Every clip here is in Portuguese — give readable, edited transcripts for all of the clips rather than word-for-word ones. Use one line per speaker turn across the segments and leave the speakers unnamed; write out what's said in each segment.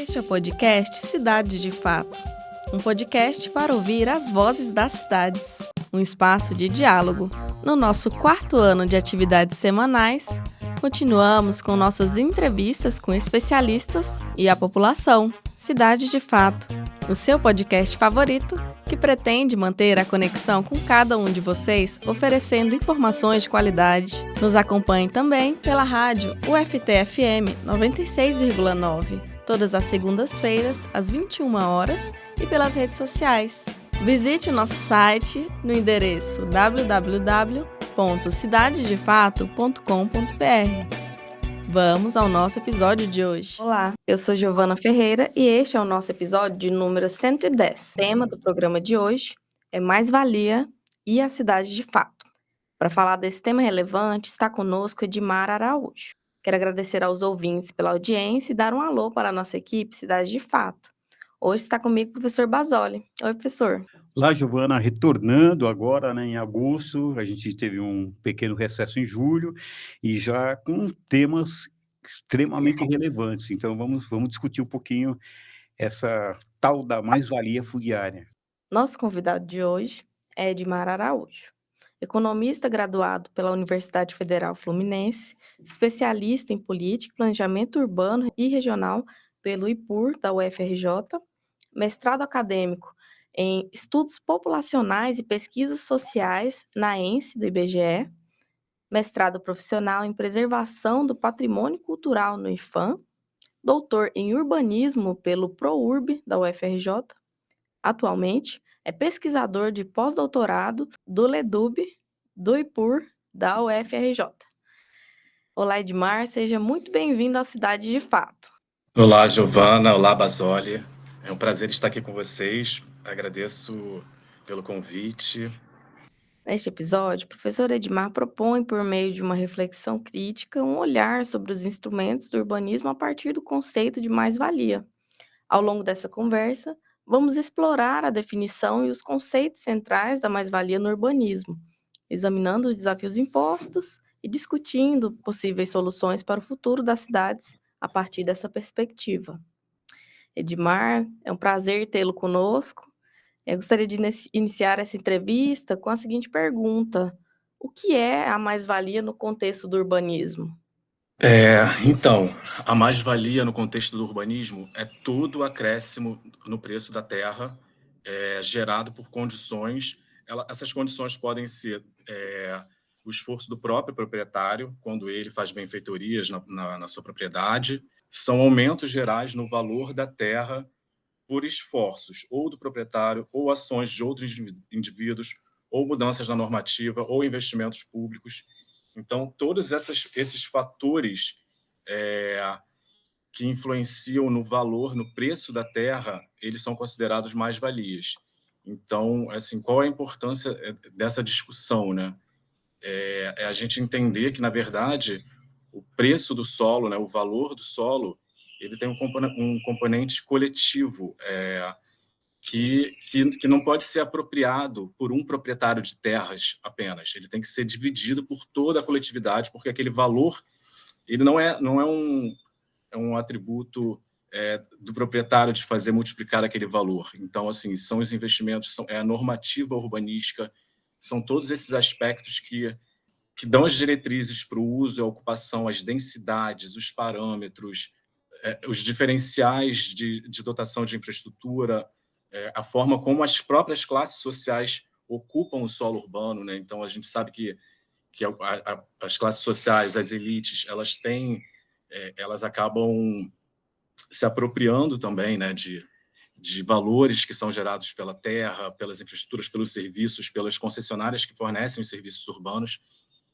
Este é o podcast Cidade de Fato, um podcast para ouvir as vozes das cidades, um espaço de diálogo. No nosso 4º ano de atividades semanais, continuamos com nossas entrevistas com especialistas e a população. Cidade de Fato, o seu podcast favorito que pretende manter a conexão com cada um de vocês, oferecendo informações de qualidade. Nos acompanhe também pela rádio UFT-FM 96,9, todas as segundas-feiras, às 21 horas, e pelas redes sociais. Visite o nosso site no endereço www.cidadedefato.com.br. Vamos ao nosso episódio de hoje. Olá, eu sou Giovana Ferreira e este é o nosso episódio de número 110. O tema do programa de hoje é Mais-Valia e a Cidade de Fato. Para falar desse tema relevante, está conosco Edmar Araújo. Quero agradecer aos ouvintes pela audiência e dar um alô para a nossa equipe Cidade de Fato. Hoje está comigo o professor Basoli. Oi, professor.
Olá, Giovana, retornando agora, em agosto, a gente teve um pequeno recesso em julho e já com temas extremamente relevantes. Então, vamos discutir um pouquinho essa tal da mais-valia fundiária.
Nosso convidado de hoje é Edmar Araújo, economista graduado pela Universidade Federal Fluminense, especialista em política, planejamento urbano e regional pelo IPUR da UFRJ, mestrado acadêmico em estudos populacionais e pesquisas sociais na ENSE do IBGE, mestrado profissional em preservação do patrimônio cultural no IFAM, doutor em urbanismo pelo ProUrb da UFRJ. Atualmente, é pesquisador de pós-doutorado do LEDUB, do IPUR, da UFRJ. Olá, Edmar, seja muito bem-vindo à Cidade de Fato.
Olá, Giovana, olá, Basoli. É um prazer estar aqui com vocês. Agradeço pelo convite.
Neste episódio, o professor Edmar propõe, por meio de uma reflexão crítica, um olhar sobre os instrumentos do urbanismo a partir do conceito de mais-valia. Ao longo dessa conversa, vamos explorar a definição e os conceitos centrais da mais-valia no urbanismo, examinando os desafios impostos e discutindo possíveis soluções para o futuro das cidades a partir dessa perspectiva. Edmar, é um prazer tê-lo conosco. Eu gostaria de iniciar essa entrevista com a seguinte pergunta: o que é a mais-valia no contexto do urbanismo?
Então, a mais-valia no contexto do urbanismo é todo o acréscimo no preço da terra gerado por condições. Essas condições podem ser o esforço do próprio proprietário, quando ele faz benfeitorias na sua propriedade, são aumentos gerais no valor da terra por esforços ou do proprietário, ou ações de outros indivíduos, ou mudanças na normativa, ou investimentos públicos. Então, todos esses fatores que influenciam no valor, no preço da terra, eles são considerados mais-valias. Então, assim, qual é a importância dessa discussão, né? É a gente entender que, na verdade, o preço do solo, né, o valor do solo, ele tem um componente coletivo que não pode ser apropriado por um proprietário de terras apenas. Ele tem que ser dividido por toda a coletividade, porque aquele valor ele não é um atributo do proprietário de fazer multiplicar aquele valor. Então, assim, são os investimentos, é a normativa urbanística, são todos esses aspectos que dão as diretrizes para o uso e a ocupação, as densidades, os parâmetros, os diferenciais de dotação de infraestrutura, a forma como as próprias classes sociais ocupam o solo urbano, né? Então, a gente sabe que as classes sociais, as elites, elas acabam se apropriando também, né, de valores que são gerados pela terra, pelas infraestruturas, pelos serviços, pelas concessionárias que fornecem os serviços urbanos.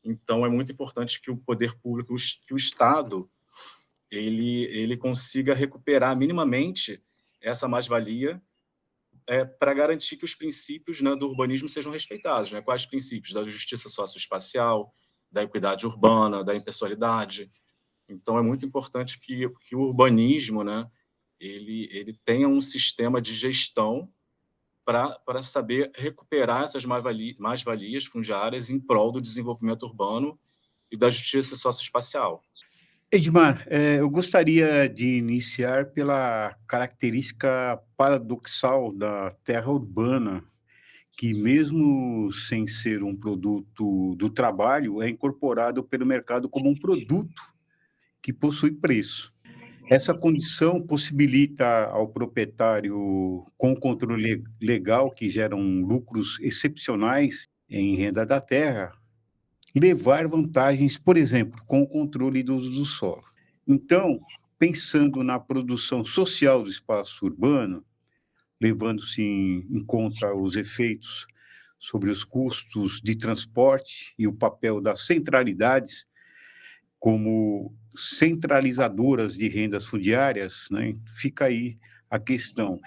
Então, é muito importante que o poder público, que o Estado, ele consiga recuperar minimamente essa mais-valia para garantir que os princípios, né, do urbanismo sejam respeitados. Né? Quais princípios? Da justiça socioespacial, da equidade urbana, da impessoalidade. Então, é muito importante que o urbanismo, né, ele tenha um sistema de gestão para saber recuperar essas mais-valias fundiárias em prol do desenvolvimento urbano e da justiça socioespacial.
Edmar, eu gostaria de iniciar pela característica paradoxal da terra urbana, que mesmo sem ser um produto do trabalho, é incorporado pelo mercado como um produto que possui preço. Essa condição possibilita ao proprietário, com controle legal, que geram lucros excepcionais em renda da terra, levar vantagens, por exemplo, com o controle do uso do solo. Então, pensando na produção social do espaço urbano, levando-se em conta os efeitos sobre os custos de transporte e o papel das centralidades como centralizadoras de rendas fundiárias, né, fica aí a questão: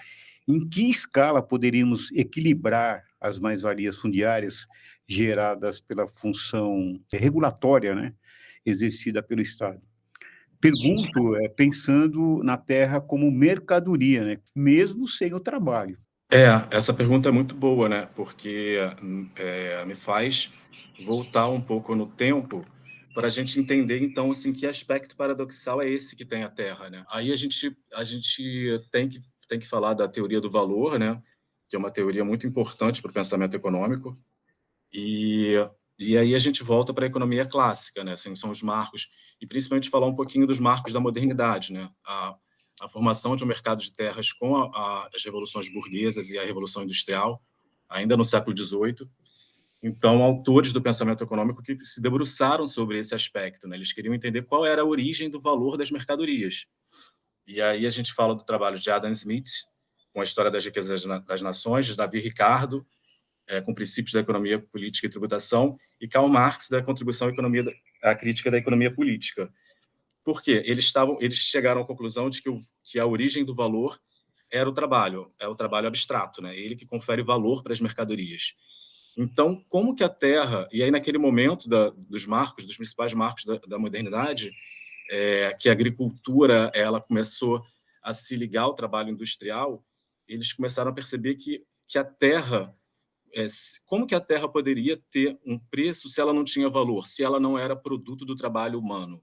em que escala poderíamos equilibrar as mais-valias fundiárias geradas pela função regulatória, né, exercida pelo Estado? Pergunto, pensando na terra como mercadoria, né, mesmo sem o trabalho.
Essa pergunta é muito boa, né? Porque me faz voltar um pouco no tempo para a gente entender, então, assim, que aspecto paradoxal é esse que tem a Terra, né? Aí a gente tem que falar da teoria do valor, né? Que é uma teoria muito importante para o pensamento econômico. E, e aí a gente volta para a economia clássica, né? Assim, são os marcos, e principalmente falar um pouquinho dos marcos da modernidade, né? A formação de um mercado de terras com as revoluções burguesas e a Revolução Industrial, ainda no século XVIII. Então, autores do pensamento econômico que se debruçaram sobre esse aspecto, né? Eles queriam entender qual era a origem do valor das mercadorias. E aí a gente fala do trabalho de Adam Smith, com a História das Riquezas das Nações, de Davi Ricardo, com princípios da economia política e tributação, e Karl Marx, da contribuição à economia, à crítica da economia política. Por quê? Eles chegaram à conclusão de que a origem do valor era é o trabalho abstrato, né? Ele que confere valor para as mercadorias. Então, como que a Terra, e aí naquele momento dos principais marcos da modernidade, que a agricultura ela começou a se ligar ao trabalho industrial, eles começaram a perceber que a Terra como que a terra poderia ter um preço se ela não tinha valor, se ela não era produto do trabalho humano?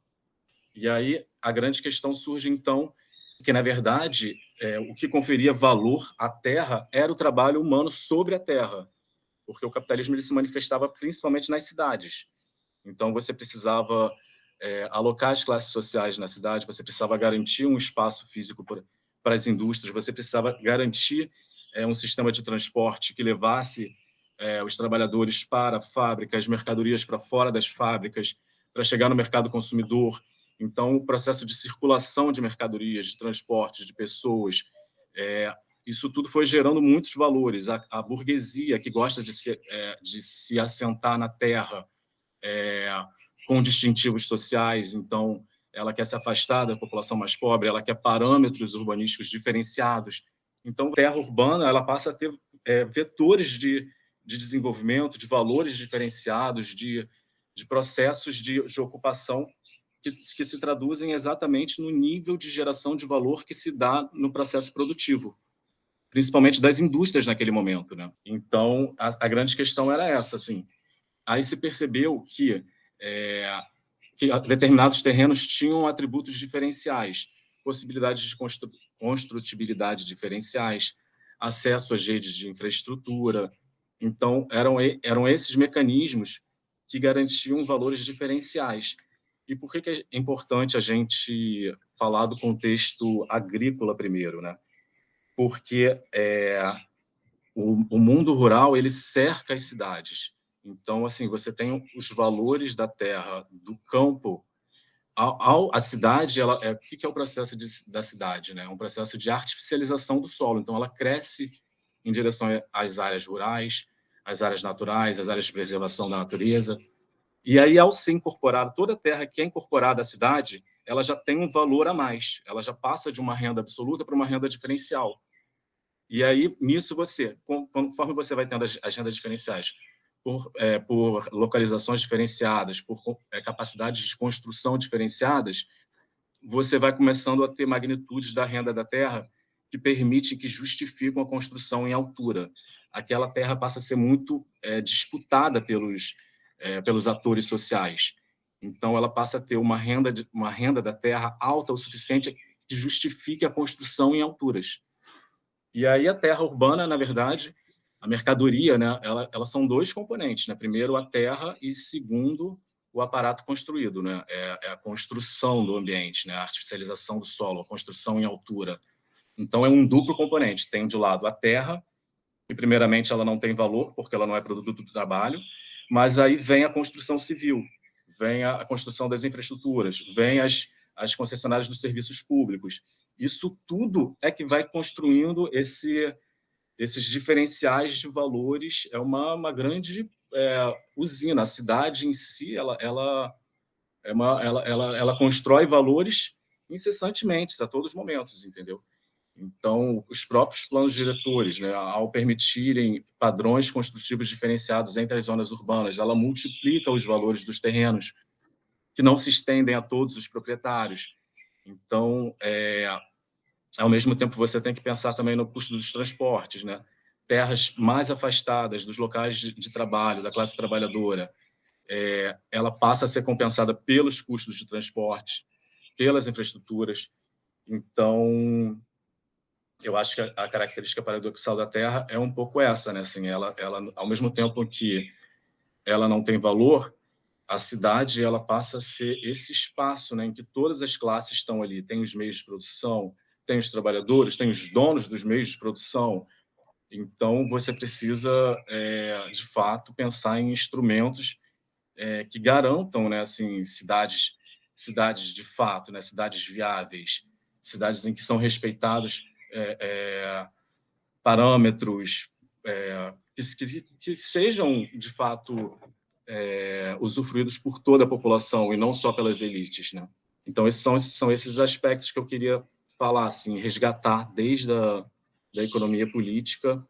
E aí a grande questão surge, então, que, na verdade, o que conferia valor à terra era o trabalho humano sobre a terra, porque o capitalismo ele se manifestava principalmente nas cidades. Então, você precisava alocar as classes sociais na cidade, você precisava garantir um espaço físico para as indústrias, você precisava garantir um sistema de transporte que levasse os trabalhadores para fábricas, mercadorias para fora das fábricas, para chegar no mercado consumidor. Então, o processo de circulação de mercadorias, de transportes, de pessoas, isso tudo foi gerando muitos valores. A burguesia, que gosta de se assentar na terra, com distintivos sociais, então ela quer se afastar da população mais pobre, ela quer parâmetros urbanísticos diferenciados. Então, a terra urbana ela passa a ter vetores de desenvolvimento, de valores diferenciados, de processos de ocupação que se traduzem exatamente no nível de geração de valor que se dá no processo produtivo, principalmente das indústrias naquele momento, né? Então, a grande questão era essa, assim. Aí se percebeu que determinados terrenos tinham atributos diferenciais, possibilidades de construtibilidade diferenciais, acesso às redes de infraestrutura. Então, eram esses mecanismos que garantiam valores diferenciais. E por que é importante a gente falar do contexto agrícola primeiro, né? Porque o mundo rural ele cerca as cidades. Então, assim, você tem os valores da terra, do campo. A cidade, o que é o processo da cidade? Né? É um processo de artificialização do solo. Então, ela cresce em direção às áreas rurais, às áreas naturais, às áreas de preservação da natureza. E aí, ao ser incorporada, toda a terra que é incorporada à cidade, ela já tem um valor a mais. Ela já passa de uma renda absoluta para uma renda diferencial. E aí, nisso, conforme você vai tendo as rendas diferenciais, por localizações diferenciadas, por capacidades de construção diferenciadas, você vai começando a ter magnitudes da renda da terra que permitem, que justificam a construção em altura. Aquela terra passa a ser muito disputada pelos atores sociais. Então, ela passa a ter uma renda da terra alta o suficiente que justifique a construção em alturas. E aí a terra urbana, na verdade, a mercadoria, né, elas são dois componentes, né? Primeiro, a terra e, segundo, o aparato construído, né? É a construção do ambiente, né? A artificialização do solo, a construção em altura. Então, é um duplo componente. Tem, de lado, a terra, que, primeiramente, ela não tem valor, porque ela não é produto do trabalho, mas aí vem a construção civil, vem a construção das infraestruturas, vem as concessionárias dos serviços públicos. Isso tudo é que vai construindo esses diferenciais de valores. É uma grande usina. A cidade em si, ela constrói valores incessantemente, a todos os momentos, entendeu? Então, os próprios planos diretores, né, ao permitirem padrões construtivos diferenciados entre as zonas urbanas, ela multiplica os valores dos terrenos, que não se estendem a todos os proprietários. Então, ao mesmo tempo, você tem que pensar também no custo dos transportes, né? Terras mais afastadas dos locais de trabalho, da classe trabalhadora, ela passa a ser compensada pelos custos de transporte, pelas infraestruturas. Então, eu acho que a característica paradoxal da Terra é um pouco essa, né? Assim, ela, ao mesmo tempo que ela não tem valor, a cidade ela passa a ser esse espaço, né, em que todas as classes estão ali. Tem os meios de produção, tem os trabalhadores, tem os donos dos meios de produção. Então, você precisa, de fato, pensar em instrumentos que garantam, né, assim, cidades de fato, né, cidades viáveis, cidades em que são respeitados parâmetros que sejam, de fato, usufruídos por toda a população e não só pelas elites, né? Então, esses são esses aspectos que eu queria falar, assim, resgatar desde da economia política,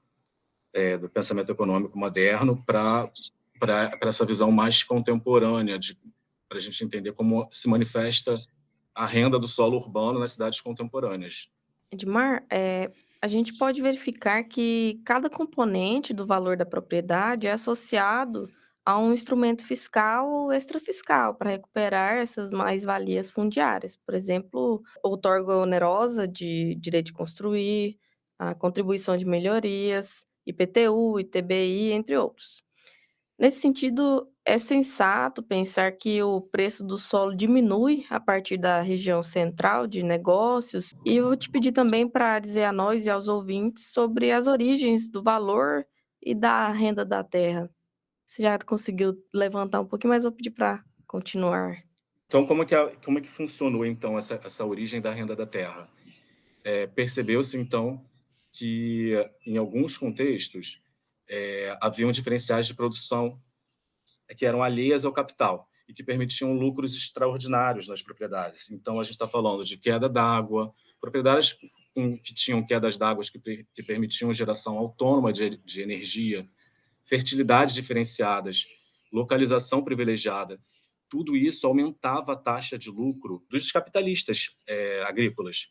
do pensamento econômico moderno, para essa visão mais contemporânea, para a gente entender como se manifesta a renda do solo urbano nas cidades contemporâneas.
Edmar, a gente pode verificar que cada componente do valor da propriedade é associado a um instrumento fiscal ou extrafiscal para recuperar essas mais-valias fundiárias. Por exemplo, outorga onerosa de direito de construir, a contribuição de melhorias, IPTU, ITBI, entre outros. Nesse sentido, é sensato pensar que o preço do solo diminui a partir da região central de negócios. E eu vou te pedir também para dizer a nós e aos ouvintes sobre as origens do valor e da renda da terra. Você já conseguiu levantar um pouquinho, mas vou pedir para continuar.
Então, como é que funcionou, então, essa origem da renda da terra? Percebeu-se, então, que, em alguns contextos, haviam diferenciais de produção que eram alheias ao capital e que permitiam lucros extraordinários nas propriedades. Então, a gente está falando de queda d'água, propriedades que tinham quedas d'água que permitiam geração autônoma de energia, fertilidades diferenciadas, localização privilegiada. Tudo isso aumentava a taxa de lucro dos capitalistas agrícolas.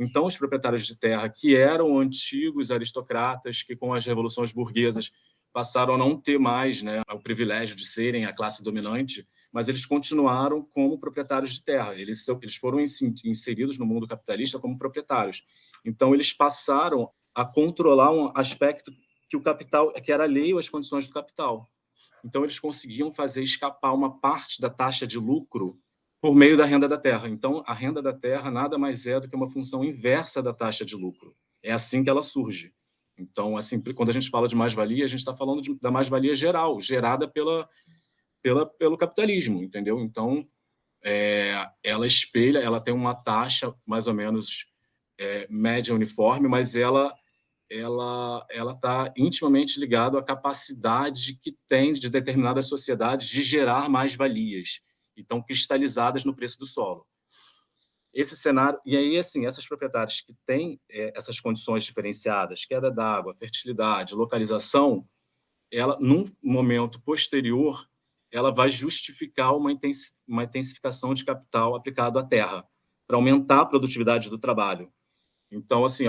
Então, os proprietários de terra, que eram antigos aristocratas, que com as revoluções burguesas passaram a não ter mais, né, o privilégio de serem a classe dominante, mas eles continuaram como proprietários de terra. Eles foram inseridos no mundo capitalista como proprietários. Então, eles passaram a controlar um aspecto que o capital, que era alheio às condições do capital. Então, eles conseguiam fazer escapar uma parte da taxa de lucro por meio da renda da terra. Então, a renda da terra nada mais é do que uma função inversa da taxa de lucro. É assim que ela surge. Então, assim, quando a gente fala de mais-valia, a gente está falando da mais-valia geral, gerada pelo capitalismo, entendeu? Então, ela tem uma taxa mais ou menos média uniforme, mas ela está intimamente ligada à capacidade que tem de determinadas sociedades de gerar mais-valias, e estão cristalizadas no preço do solo. Esse cenário, e aí, assim, essas propriedades que têm essas condições diferenciadas, queda d'água, fertilidade, localização, ela, num momento posterior, ela vai justificar uma intensificação de capital aplicado à terra, para aumentar a produtividade do trabalho. Então, assim,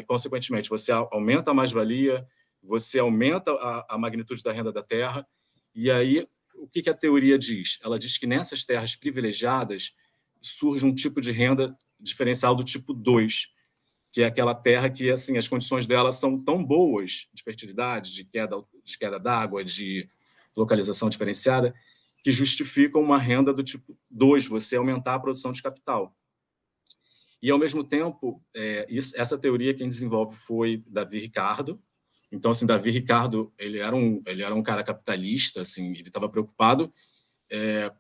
consequentemente, você aumenta a mais-valia, você aumenta a magnitude da renda da terra, e aí o que a teoria diz? Ela diz que nessas terras privilegiadas surge um tipo de renda diferencial do tipo 2, que é aquela terra que, assim, as condições dela são tão boas de fertilidade, de queda d'água, de localização diferenciada, que justificam uma renda do tipo 2, você aumentar a produção de capital. E, ao mesmo tempo, essa teoria quem desenvolve foi Davi Ricardo. Então, assim, Davi Ricardo, ele era um cara capitalista, assim, ele estava preocupado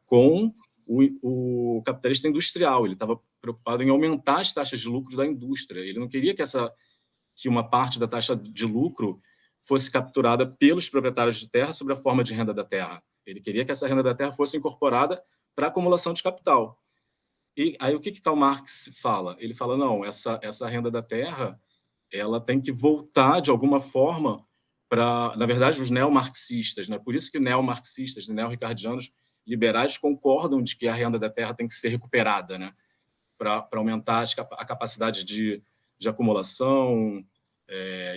com o capitalista industrial, ele estava preocupado em aumentar as taxas de lucro da indústria. Ele não queria que uma parte da taxa de lucro fosse capturada pelos proprietários de terra sob a forma de renda da terra. Ele queria que essa renda da terra fosse incorporada para acumulação de capital. E aí o que Karl Marx fala? Ele fala, não, essa renda da terra ela tem que voltar de alguma forma para, na verdade, os neomarxistas, né? Por isso que neomarxistas, neo-ricardianos liberais concordam de que a renda da terra tem que ser recuperada, né? Para aumentar a capacidade de acumulação,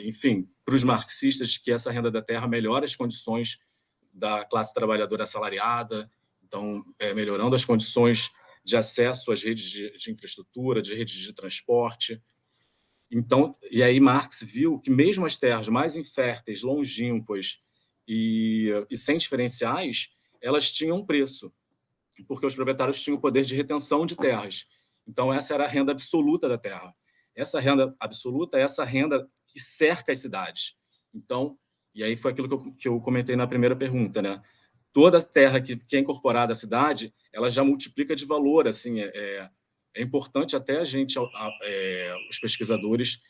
enfim, para os marxistas que essa renda da terra melhora as condições da classe trabalhadora assalariada, então melhorando as condições de acesso às redes de infraestrutura, de redes de transporte. Então, e aí Marx viu que mesmo as terras mais inférteis, longínquas e sem diferenciais, elas tinham um preço, porque os proprietários tinham o poder de retenção de terras. Então, essa era a renda absoluta da terra. Essa renda absoluta é essa renda que cerca as cidades. Então, e aí foi aquilo que eu comentei na primeira pergunta, né? Toda terra que é incorporada à cidade, ela já multiplica de valor, assim, é importante até a gente, os pesquisadores,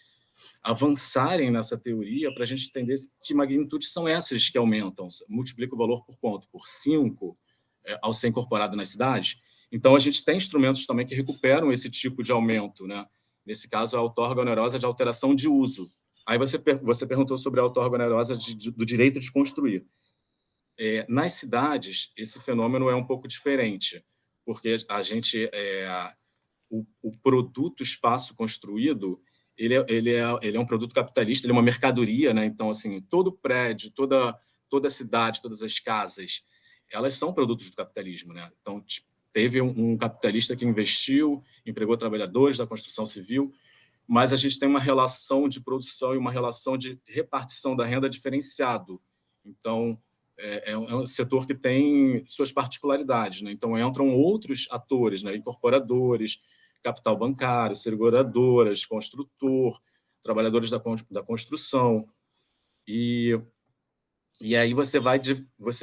avançarem nessa teoria para a gente entender que magnitudes são essas que aumentam. Multiplica o valor por quanto? Por 5, ao ser incorporado nas cidades. Então, a gente tem instrumentos também que recuperam esse tipo de aumento, né? Nesse caso, a outorga onerosa de alteração de uso. Aí você perguntou sobre a outorga onerosa do direito de construir. Nas cidades, esse fenômeno é um pouco diferente, porque a gente o produto espaço construído ele é um produto capitalista, ele é uma mercadoria, né? Então, assim, todo prédio, toda cidade, todas as casas, elas são produtos do capitalismo, né? Então, teve um capitalista que investiu, empregou trabalhadores da construção civil, mas a gente tem uma relação de produção e uma relação de repartição da renda diferenciado. Então, é um setor que tem suas particularidades, né? Então, entram outros atores, né? Incorporadores, capital bancário, seguradoras, construtor, trabalhadores da construção. E aí você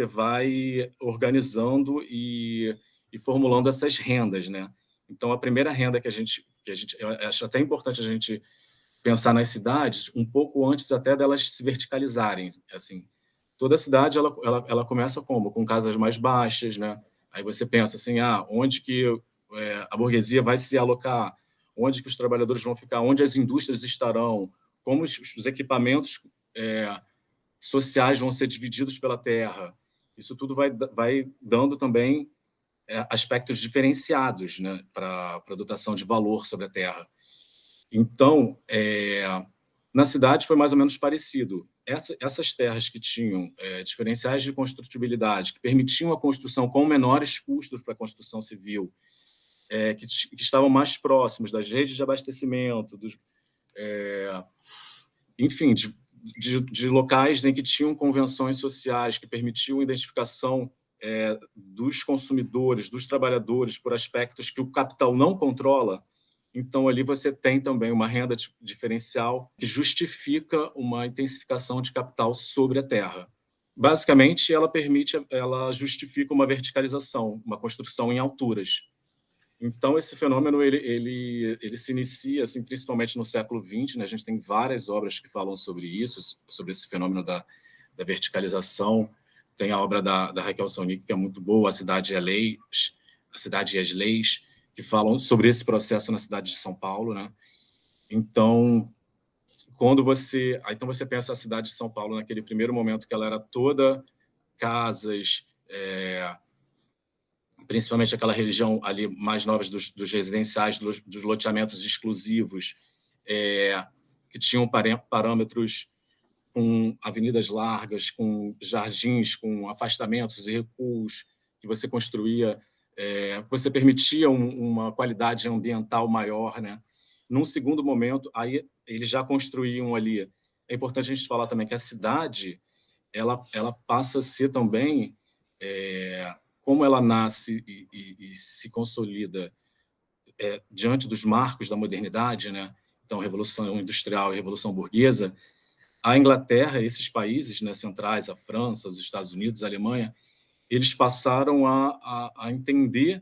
vai organizando e formulando essas rendas, né? Então, a primeira renda que a gente eu acho até importante a gente pensar nas cidades um pouco antes até delas se verticalizarem, assim. Toda cidade ela começa como? Com casas mais baixas, né? Aí você pensa assim, onde que a burguesia vai se alocar? Onde que os trabalhadores vão ficar? Onde as indústrias estarão? Como os equipamentos sociais vão ser divididos pela terra? Isso tudo vai dando também aspectos diferenciados, né, para a dotação de valor sobre a terra. Então, na cidade foi mais ou menos parecido. Essas terras que tinham diferenciais de construtibilidade, que permitiam a construção com menores custos para a construção civil, que estavam mais próximos das redes de abastecimento, enfim, de locais em que tinham convenções sociais que permitiam a identificação dos consumidores, dos trabalhadores, por aspectos que o capital não controla. Então, ali você tem também uma renda diferencial que justifica uma intensificação de capital sobre a terra. Basicamente, ela justifica uma verticalização, uma construção em alturas. Então, esse fenômeno ele se inicia, assim, principalmente no século XX, né? A gente tem várias obras que falam sobre isso, sobre esse fenômeno da verticalização. Tem a obra da Raquel Sonic, que é muito boa, A Cidade e as Leis, que falam sobre esse processo na cidade de São Paulo, né? Então, você pensa a cidade de São Paulo naquele primeiro momento que ela era toda casas, principalmente aquela região ali mais novas dos residenciais, dos loteamentos exclusivos, que tinham parâmetros com avenidas largas, com jardins, com afastamentos e recuos que você construía, você permitia uma qualidade ambiental maior, né? Num segundo momento, aí eles já construíam ali. É importante a gente falar também que a cidade ela passa a ser também, como ela nasce e se consolida diante dos marcos da modernidade, né? Então, Revolução Industrial e Revolução Burguesa, a Inglaterra, esses países, né, centrais, a França, os Estados Unidos, a Alemanha, eles passaram a entender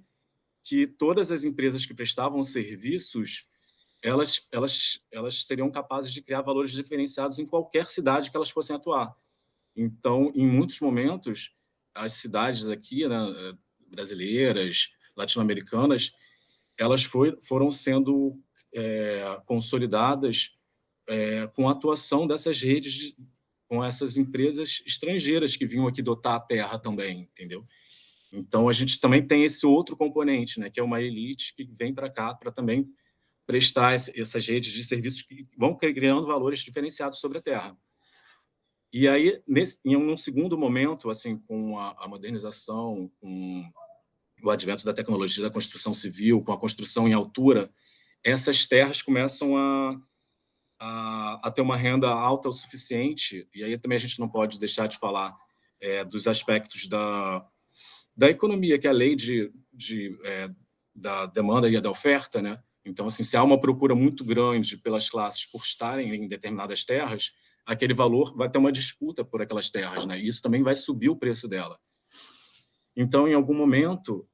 que todas as empresas que prestavam serviços, elas seriam capazes de criar valores diferenciados em qualquer cidade que elas fossem atuar. Então, em muitos momentos, as cidades aqui, né, brasileiras, latino-americanas, elas foram sendo consolidadas com a atuação dessas redes, com essas empresas estrangeiras que vinham aqui dotar a terra também, entendeu? Então, a gente também tem esse outro componente, né, que é uma elite que vem para cá para também prestar essas redes de serviços que vão criando valores diferenciados sobre a terra. E aí, em um segundo momento, assim, com a modernização, com o advento da tecnologia da construção civil, com a construção em altura, essas terras começam a ter uma renda alta o suficiente, e aí também a gente não pode deixar de falar dos aspectos da economia, que é a lei da demanda e da oferta, né? Então, assim, se há uma procura muito grande pelas classes por estarem em determinadas terras, aquele valor vai ter uma disputa por aquelas terras, né? E isso também vai subir o preço dela. Então, em algum momento,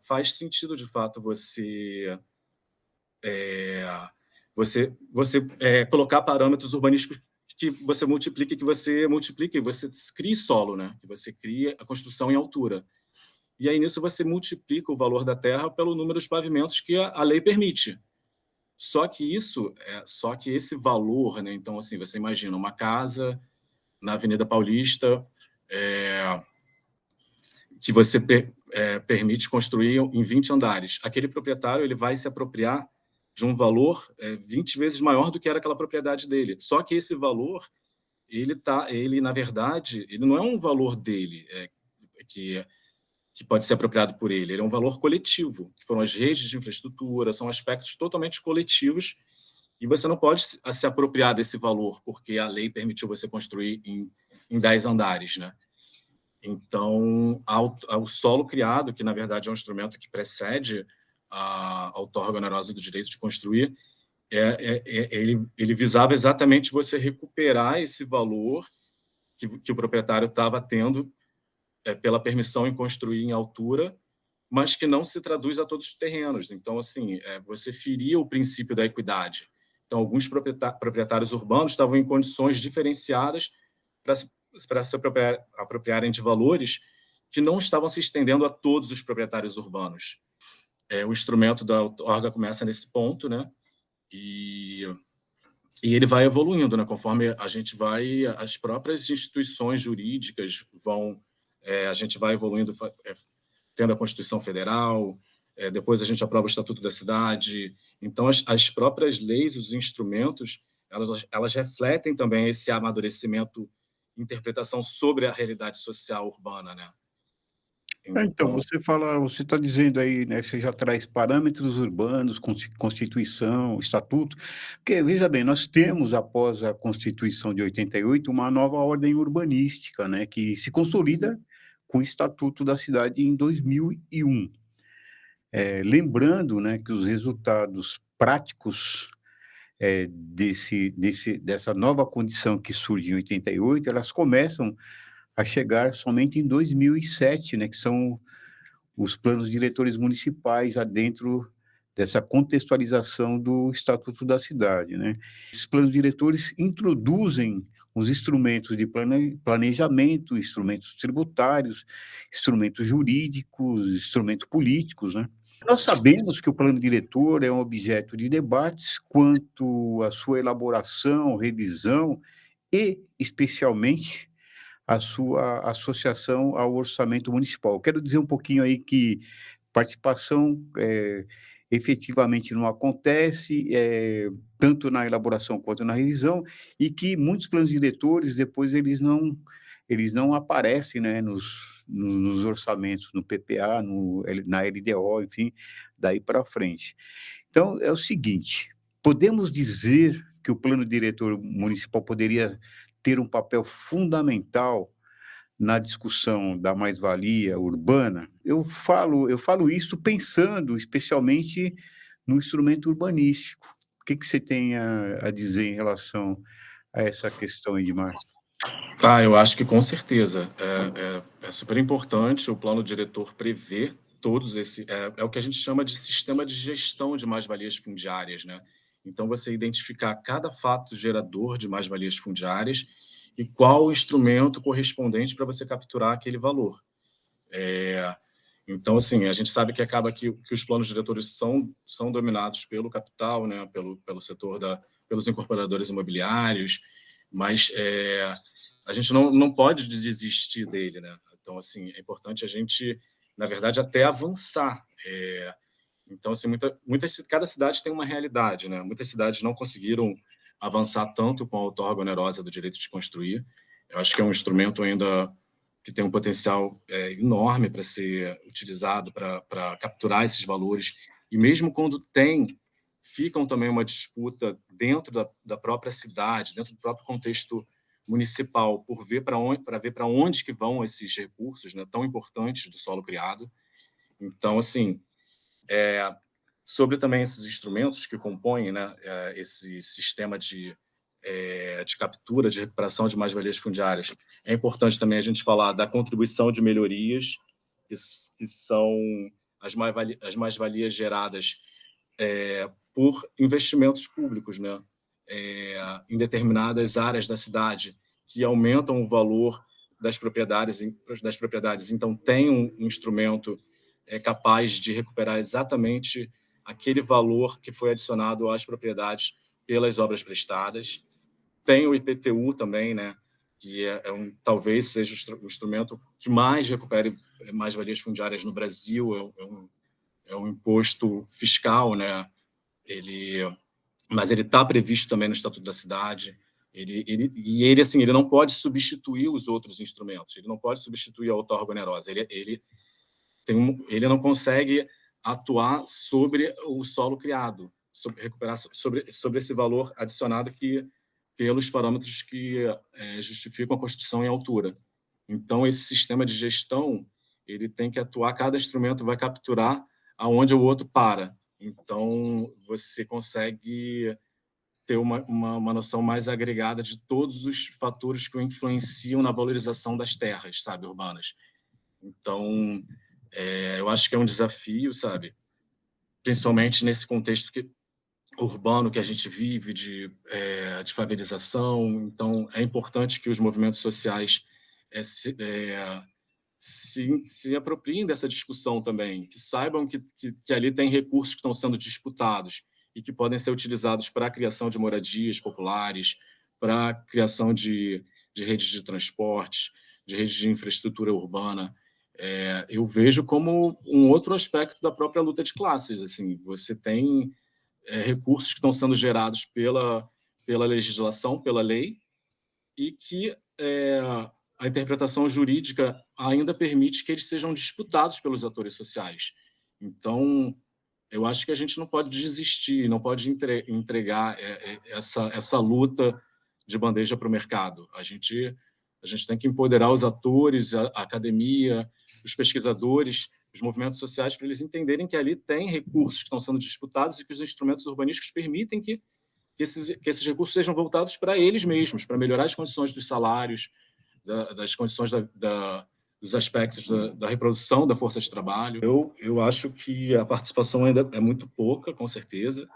faz sentido, de fato, você colocar parâmetros urbanísticos que você multiplique, e você crie solo, né? Que você crie a construção em altura. E aí, nisso, você multiplica o valor da terra pelo número de pavimentos que a lei permite. Só que esse valor, né? Então, assim, você imagina uma casa na Avenida Paulista, que você permite construir em 20 andares. Aquele proprietário ele vai se apropriar de um valor 20 vezes maior do que era aquela propriedade dele. Só que esse valor, ele na verdade, ele não é um valor dele, que pode ser apropriado por ele. Ele é um valor coletivo, que foram as redes de infraestrutura, são aspectos totalmente coletivos, e você não pode se apropriar desse valor, porque a lei permitiu você construir em 10 andares, né? Então, ao solo criado, que na verdade é um instrumento que precede a outorga onerosa do direito de construir, ele visava exatamente você recuperar esse valor que o proprietário estava tendo pela permissão em construir em altura, mas que não se traduz a todos os terrenos. Então, assim, você feria o princípio da equidade. Então, alguns proprietários urbanos estavam em condições diferenciadas para se apropriarem de valores que não estavam se estendendo a todos os proprietários urbanos. O instrumento da outorga começa nesse ponto, né? E ele vai evoluindo, né? Conforme a gente vai, as próprias instituições jurídicas vão, a gente vai evoluindo, tendo a Constituição Federal, depois a gente aprova o Estatuto da Cidade. Então, as próprias leis, os instrumentos, elas refletem também esse amadurecimento, interpretação sobre a realidade social urbana, né?
Então,
Então,
você está dizendo aí, né, você já traz parâmetros urbanos, Constituição, Estatuto, porque, veja bem, nós temos, após a Constituição de 88, uma nova ordem urbanística, né, que se consolida com o Estatuto da Cidade em 2001. Lembrando, né, que os resultados práticos dessa nova condição que surge em 88, elas começam a chegar somente em 2007, né, que são os planos diretores municipais já dentro dessa contextualização do Estatuto da Cidade, né? Esses planos diretores introduzem os instrumentos de planejamento, instrumentos tributários, instrumentos jurídicos, instrumentos políticos, né? Nós sabemos que o plano diretor é um objeto de debates quanto à sua elaboração, revisão e, especialmente, a sua associação ao orçamento municipal. Quero dizer um pouquinho aí que participação efetivamente não acontece, tanto na elaboração quanto na revisão, e que muitos planos diretores depois eles não aparecem, né, nos orçamentos, no PPA, na LDO, enfim, daí para frente. Então, é o seguinte, podemos dizer que o plano diretor municipal poderia ter um papel fundamental na discussão da mais-valia urbana? Eu falo isso pensando especialmente no instrumento urbanístico. O que que você tem a dizer em relação a essa questão, Edmar?
Eu acho que com certeza. É super importante o plano diretor prever todos esse. É o que a gente chama de sistema de gestão de mais-valias fundiárias, né? Então, você identificar cada fato gerador de mais-valias fundiárias e qual o instrumento correspondente para você capturar aquele valor. Então, assim, a gente sabe que acaba que os planos diretores são dominados pelo capital, né? Pelo setor pelos incorporadores imobiliários, mas a gente não pode desistir dele, né? Então, assim, é importante a gente, na verdade, até avançar. Então, assim, cada cidade tem uma realidade, né? Muitas cidades não conseguiram avançar tanto com a outorga onerosa do direito de construir. Eu acho que é um instrumento ainda que tem um potencial enorme para ser utilizado para capturar esses valores. E mesmo quando ficam também uma disputa dentro da própria cidade, dentro do próprio contexto municipal, para ver para onde que vão esses recursos, né, tão importantes do solo criado. Então, assim, sobre também esses instrumentos que compõem, né, esse sistema de captura, de recuperação de mais-valias fundiárias, é importante também a gente falar da contribuição de melhorias, que são as mais-valias geradas por investimentos públicos, né, em determinadas áreas da cidade, que aumentam o valor das propriedades. Então, tem um instrumento capaz de recuperar exatamente aquele valor que foi adicionado às propriedades pelas obras prestadas. Tem o IPTU também, né, que talvez seja o instrumento que mais recupere mais-valias fundiárias no Brasil. É um imposto fiscal, né? Mas ele está previsto também no Estatuto da Cidade. Ele assim, ele não pode substituir os outros instrumentos. Ele não pode substituir a outorga onerosa. Ele não consegue atuar sobre o solo criado, recuperar sobre esse valor adicionado pelos parâmetros que justificam a construção em altura. Então, esse sistema de gestão, ele tem que atuar, cada instrumento vai capturar aonde o outro para. Então, você consegue ter uma noção mais agregada de todos os fatores que influenciam na valorização das terras, sabe, urbanas. Então, eu acho que é um desafio, sabe, principalmente nesse contexto urbano que a gente vive de favelização. Então, é importante que os movimentos sociais se apropriem dessa discussão também, que saibam que ali tem recursos que estão sendo disputados e que podem ser utilizados para a criação de moradias populares, para a criação de redes de transportes, de redes de infraestrutura urbana. Eu vejo como um outro aspecto da própria luta de classes. Assim, você tem recursos que estão sendo gerados pela legislação, pela lei, e que a interpretação jurídica ainda permite que eles sejam disputados pelos atores sociais. Então, eu acho que a gente não pode desistir, não pode entregar essa luta de bandeja para o mercado. A gente tem que empoderar os atores, a academia, os pesquisadores, os movimentos sociais, para eles entenderem que ali tem recursos que estão sendo disputados e que os instrumentos urbanísticos permitem que esses recursos sejam voltados para eles mesmos, para melhorar as condições dos salários, das condições dos aspectos da reprodução da força de trabalho. Eu acho que a participação ainda é muito pouca, com certeza,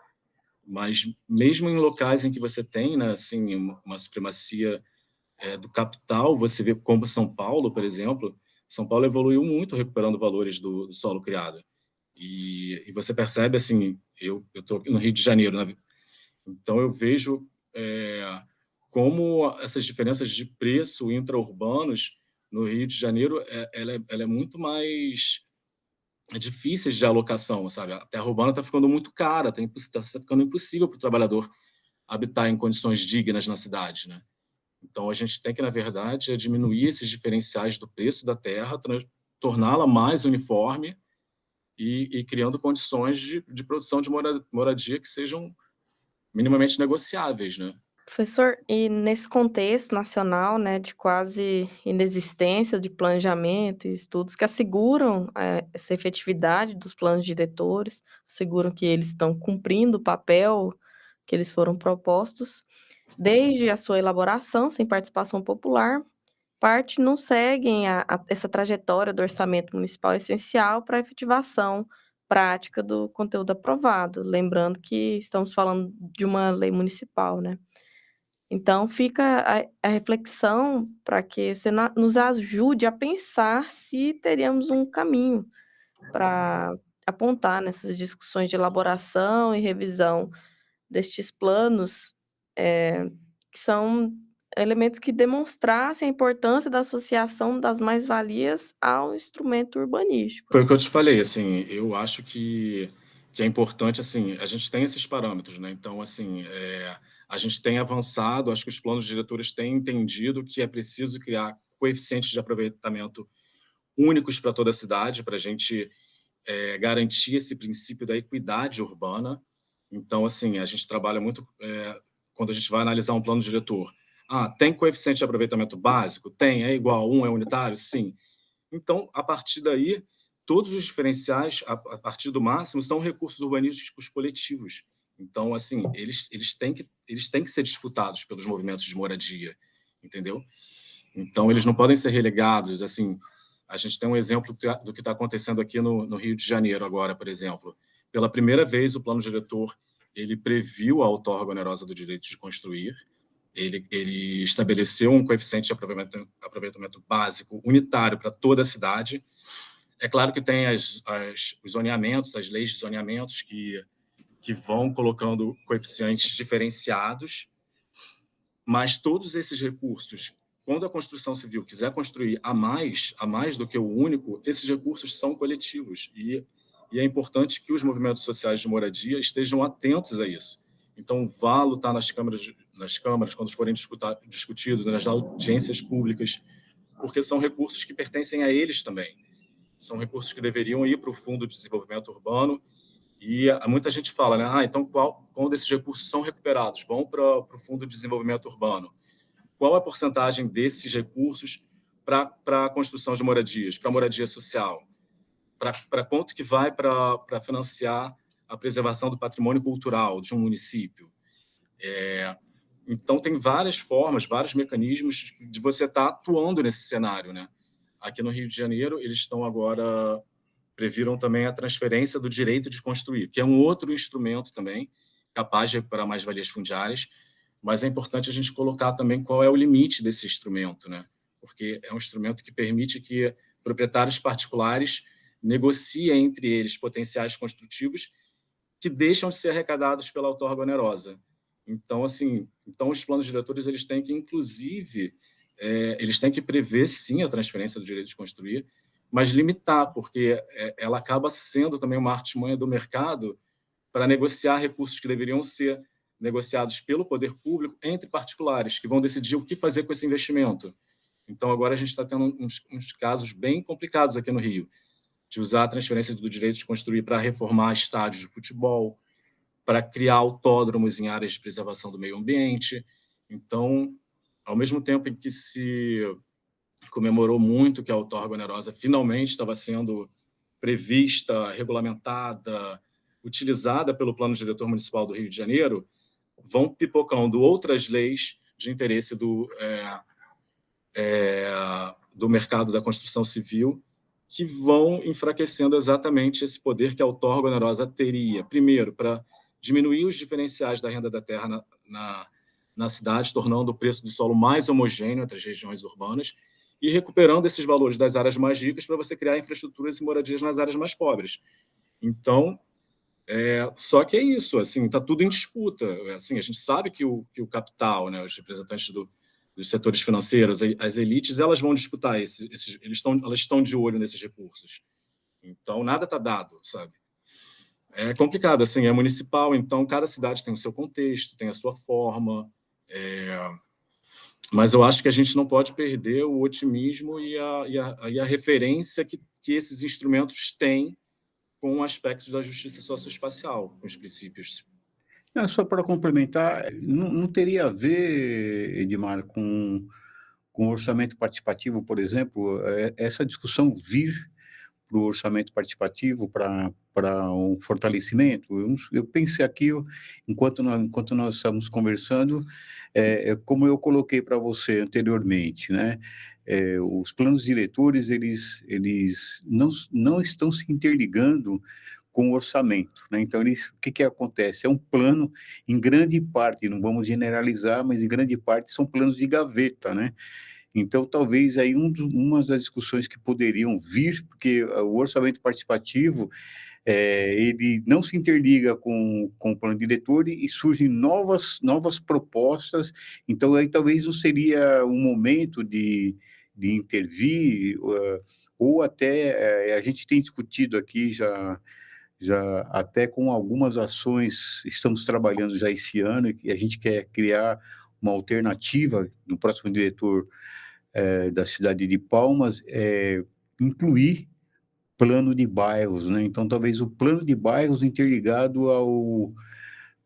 mas mesmo em locais em que você tem, né, assim, uma supremacia do capital, você vê como São Paulo, por exemplo. São Paulo evoluiu muito recuperando valores do solo criado. E você percebe, assim, eu estou no Rio de Janeiro, né? Então eu vejo como essas diferenças de preço intra-urbanos no Rio de Janeiro, ela é muito mais difíceis de alocação, sabe? A terra urbana está ficando muito cara, está ficando impossível para o trabalhador habitar em condições dignas na cidade, né? Então, a gente tem que, na verdade, diminuir esses diferenciais do preço da terra, torná-la mais uniforme e criando condições de produção de moradia que sejam minimamente negociáveis, né?
Professor, e nesse contexto nacional, né, de quase inexistência de planejamento e estudos que asseguram, essa efetividade dos planos diretores, asseguram que eles estão cumprindo o papel que eles foram propostos, desde a sua elaboração, sem participação popular, parte não seguem essa trajetória do orçamento municipal essencial para a efetivação prática do conteúdo aprovado, lembrando que estamos falando de uma lei municipal, né. Então fica a reflexão para que você nos ajude a pensar se teríamos um caminho para apontar nessas discussões de elaboração e revisão destes planos, que são elementos que demonstrassem a importância da associação das mais-valias ao instrumento urbanístico.
Foi o que eu te falei, assim, eu acho que é importante, assim, a gente tem esses parâmetros, né? Então, assim, a gente tem avançado, acho que os planos diretores têm entendido que é preciso criar coeficientes de aproveitamento únicos para toda a cidade, para a gente garantir esse princípio da equidade urbana. Então, assim, a gente trabalha muito quando a gente vai analisar um plano diretor. Ah, tem coeficiente de aproveitamento básico? Tem, é igual a 1, é unitário? Sim. Então, a partir daí, todos os diferenciais, a partir do máximo, são recursos urbanísticos coletivos. Então, assim, eles têm que ser disputados pelos movimentos de moradia, entendeu? Então, eles não podem ser relegados. Assim, a gente tem um exemplo do que está acontecendo aqui no Rio de Janeiro agora, por exemplo. Pela primeira vez, o plano diretor ele previu a outorga onerosa do direito de construir. Ele estabeleceu um coeficiente de aproveitamento básico unitário para toda a cidade. É claro que tem os zoneamentos, as leis de zoneamentos que vão colocando coeficientes diferenciados, mas todos esses recursos, quando a construção civil quiser construir a mais do que o único, esses recursos são coletivos e é importante que os movimentos sociais de moradia estejam atentos a isso. Então, vá lutar nas câmaras quando forem discutidos, nas audiências públicas, porque são recursos que pertencem a eles também. São recursos que deveriam ir para o Fundo de Desenvolvimento Urbano e muita gente fala, né? Então quando esses recursos são recuperados, vão para o Fundo de Desenvolvimento Urbano. Qual a porcentagem desses recursos para a construção de moradias, para a moradia social? Para quanto que vai para financiar a preservação do patrimônio cultural de um município? Então, tem várias formas, vários mecanismos de você estar atuando nesse cenário, né? Aqui no Rio de Janeiro, eles estão agora previram também a transferência do direito de construir, que é um outro instrumento também capaz de recuperar mais-valias fundiárias, mas é importante a gente colocar também qual é o limite desse instrumento, né? Porque é um instrumento que permite que proprietários particulares negociem entre eles potenciais construtivos que deixam de ser arrecadados pela outorga onerosa. Então, assim, os planos diretores eles têm que, inclusive, eles têm que prever, sim, a transferência do direito de construir, mas limitar, porque ela acaba sendo também uma artimanha do mercado para negociar recursos que deveriam ser negociados pelo poder público entre particulares, que vão decidir o que fazer com esse investimento. Então, agora a gente está tendo uns casos bem complicados aqui no Rio, de usar a transferência do direito de construir para reformar estádios de futebol, para criar autódromos em áreas de preservação do meio ambiente. Então, ao mesmo tempo em que se comemorou muito que a outorga onerosa finalmente estava sendo prevista, regulamentada, utilizada pelo Plano Diretor Municipal do Rio de Janeiro, vão pipocando outras leis de interesse do mercado da construção civil que vão enfraquecendo exatamente esse poder que a outorga onerosa teria. Primeiro, para diminuir os diferenciais da renda da terra na cidade, tornando o preço do solo mais homogêneo entre as regiões urbanas e recuperando esses valores das áreas mais ricas para você criar infraestruturas e moradias nas áreas mais pobres. Então, só que é isso, assim, está tudo em disputa. Assim, a gente sabe que o capital, né, os representantes dos setores financeiros, as elites, elas vão disputar elas estão de olho nesses recursos. Então, nada está dado, sabe? É complicado, assim, é municipal, então cada cidade tem o seu contexto, tem a sua forma, mas eu acho que a gente não pode perder o otimismo e a referência que esses instrumentos têm com aspectos da justiça socioespacial, com os princípios.
Não, só para complementar, não teria a ver, Edmar, com orçamento participativo, por exemplo, essa discussão vir para o orçamento participativo, para um fortalecimento. Eu pensei aqui, enquanto nós estamos conversando, como eu coloquei para você anteriormente, né? Os planos diretores, eles não estão se interligando com o orçamento, né? Então, o que acontece? É um plano, em grande parte, não vamos generalizar, mas em grande parte são planos de gaveta, né? Então, talvez aí uma das discussões que poderiam vir, porque o orçamento participativo, ele não se interliga com o plano diretor e surgem novas propostas, então aí talvez não seria um momento de intervir, ou até, a gente tem discutido aqui já até com algumas ações, estamos trabalhando já esse ano, e a gente quer criar uma alternativa no próximo diretor da cidade de Palmas, incluir plano de bairros, né? Então, talvez o plano de bairros interligado ao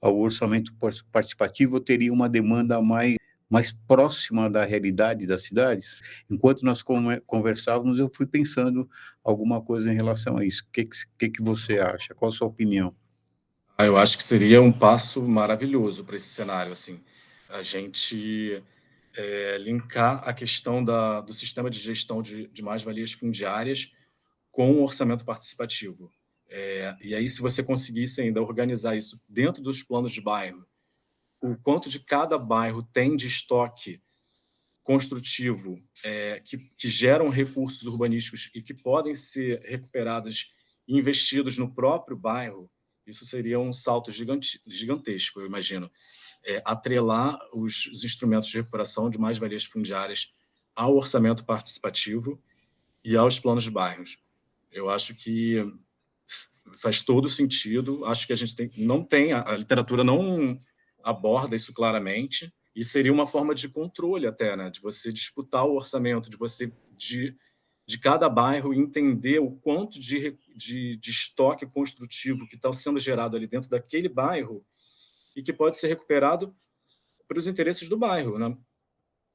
orçamento participativo teria uma demanda mais próxima da realidade das cidades. Enquanto nós conversávamos, eu fui pensando alguma coisa em relação a isso. O que você acha? Qual a sua opinião?
Eu acho que seria um passo maravilhoso para esse cenário, assim, a gente linkar a questão do sistema de gestão de mais-valias fundiárias com o orçamento participativo. E aí, se você conseguisse ainda organizar isso dentro dos planos de bairro, o quanto de cada bairro tem de estoque construtivo que geram recursos urbanísticos e que podem ser recuperados e investidos no próprio bairro, isso seria um salto gigantesco, eu imagino. Atrelar os instrumentos de recuperação de mais-valias fundiárias ao orçamento participativo e aos planos de bairros. Eu acho que faz todo sentido. Acho que a gente a literatura não aborda isso claramente, e seria uma forma de controle até, né? De você disputar o orçamento, de cada bairro entender o quanto de estoque construtivo que está sendo gerado ali dentro daquele bairro e que pode ser recuperado para os interesses do bairro, né?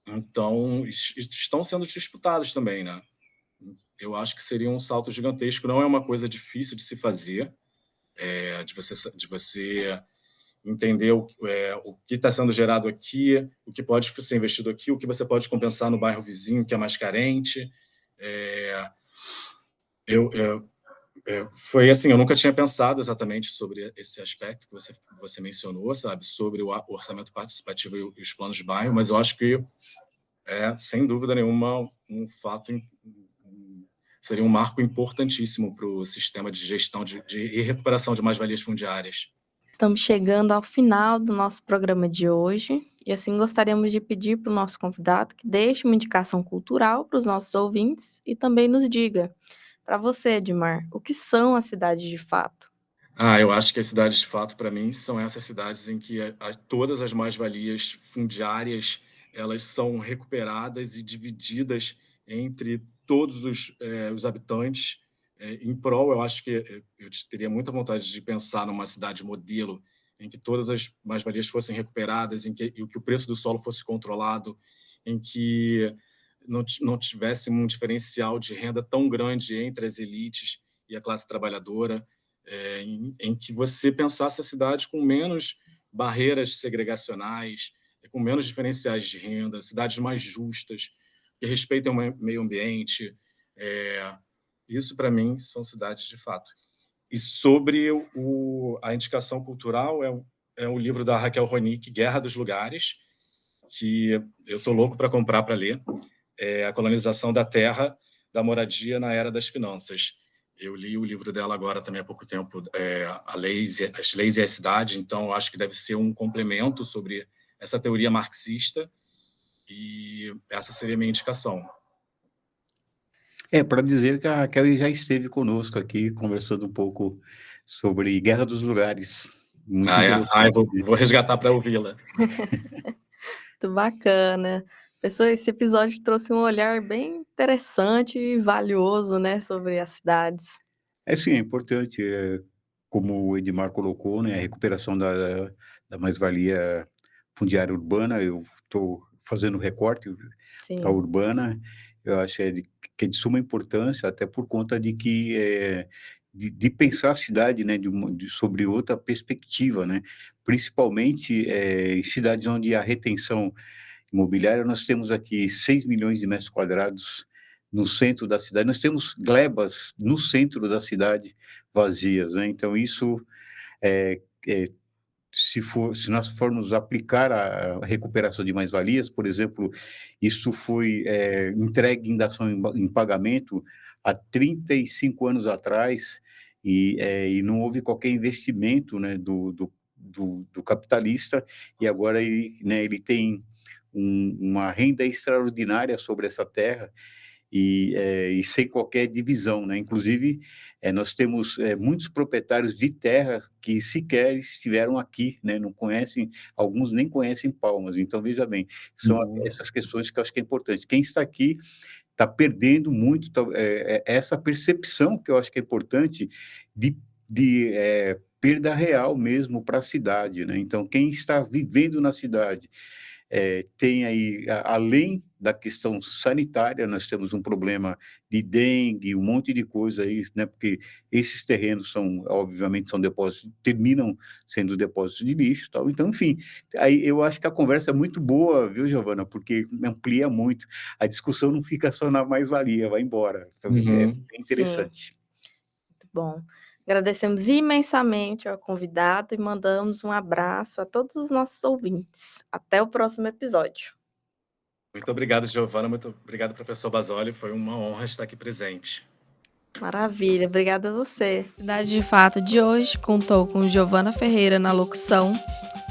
Então, estão sendo disputados também, né? Eu acho que seria um salto gigantesco. Não é uma coisa difícil de se fazer, de você entender o que está sendo gerado aqui, o que pode ser investido aqui, o que você pode compensar no bairro vizinho que é mais carente. Foi assim, eu nunca tinha pensado exatamente sobre esse aspecto que você mencionou, sabe, sobre o orçamento participativo e os planos de bairro, mas eu acho que sem dúvida nenhuma, seria um marco importantíssimo para o sistema de gestão e recuperação de mais-valias fundiárias.
Estamos chegando ao final do nosso programa de hoje e assim gostaríamos de pedir para o nosso convidado que deixe uma indicação cultural para os nossos ouvintes e também nos diga, para você, Edmar, o que são as cidades de fato?
Eu acho que as cidades de fato, para mim, são essas cidades em que todas as mais-valias fundiárias elas são recuperadas e divididas entre todos os habitantes. Em prol, eu acho que eu teria muita vontade de pensar numa cidade modelo em que todas as mais-valias fossem recuperadas, em que o preço do solo fosse controlado, em que não tivesse um diferencial de renda tão grande entre as elites e a classe trabalhadora, em que você pensasse a cidade com menos barreiras segregacionais, com menos diferenciais de renda, cidades mais justas, que respeitem o meio ambiente. Isso, para mim, são cidades de fato. E sobre a indicação cultural, é o livro da Raquel Ronick, Guerra dos Lugares, que eu estou louco para comprar para ler. A colonização da terra, da moradia na era das finanças. Eu li o livro dela agora também há pouco tempo, As Leis e a Cidade, então acho que deve ser um complemento sobre essa teoria marxista, e essa seria a minha indicação.
Para dizer que a Raquel já esteve conosco aqui, conversando um pouco sobre Guerra dos Lugares. Muito interessante.
Vou resgatar para ouvi-la.
Muito bacana. Pessoal, esse episódio trouxe um olhar bem interessante e valioso, né, sobre as cidades.
Sim, é importante, como o Edmar colocou, né, a recuperação da mais-valia fundiária urbana. Eu estou fazendo recorte para a
Sim,
urbana. Eu acho que é de suma importância, até por conta de que, de pensar a cidade, né, sobre outra perspectiva, né, principalmente, em cidades onde a retenção imobiliária. Nós temos aqui 6 milhões de metros quadrados no centro da cidade, nós temos glebas no centro da cidade vazias, né, então isso, eh eh, se nós formos aplicar a recuperação de mais-valias, por exemplo, isso foi, entregue em dação em pagamento há 35 anos atrás, e não houve qualquer investimento, né, do capitalista, e agora ele tem uma renda extraordinária sobre essa terra, e sem qualquer divisão, né. Inclusive, nós temos, muitos proprietários de terra que sequer estiveram aqui, né, não conhecem, alguns nem conhecem Palmas. Então veja bem, são
Nossa.
essas questões que eu acho que é importante. Quem está aqui está perdendo muito, essa percepção que eu acho que é importante, de perda real mesmo para a cidade, né. Então quem está vivendo na cidade, tem aí, além da questão sanitária, nós temos um problema de dengue, um monte de coisa aí, né, porque esses terrenos são, obviamente, são depósitos, terminam sendo depósitos de lixo e tal. Então, enfim, aí eu acho que a conversa é muito boa, viu, Giovana, porque amplia muito. A discussão não fica só na mais-valia, vai embora. Então, é
Uhum.
bem
sim,
interessante.
muito bom. Agradecemos imensamente ao convidado e mandamos um abraço a todos os nossos ouvintes. Até o próximo episódio.
Muito obrigado, Giovana. Muito obrigado, professor Basoli. Foi uma honra estar aqui presente.
Maravilha, obrigada a você.
Cidade de Fato de hoje contou com Giovana Ferreira na locução,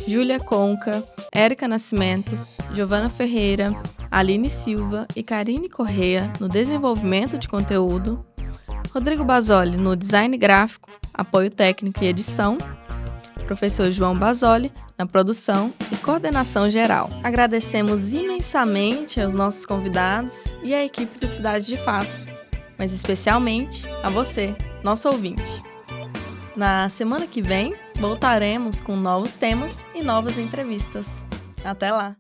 Júlia Conca, Érica Nascimento, Giovana Ferreira, Aline Silva e Karine Correa no desenvolvimento de conteúdo, Rodrigo Basoli no design gráfico, apoio técnico e edição, professor João Basoli na produção e coordenação geral. Agradecemos imensamente aos nossos convidados e à equipe do Cidade de Fato, mas especialmente a você, nosso ouvinte. Na semana que vem, voltaremos com novos temas e novas entrevistas. Até lá!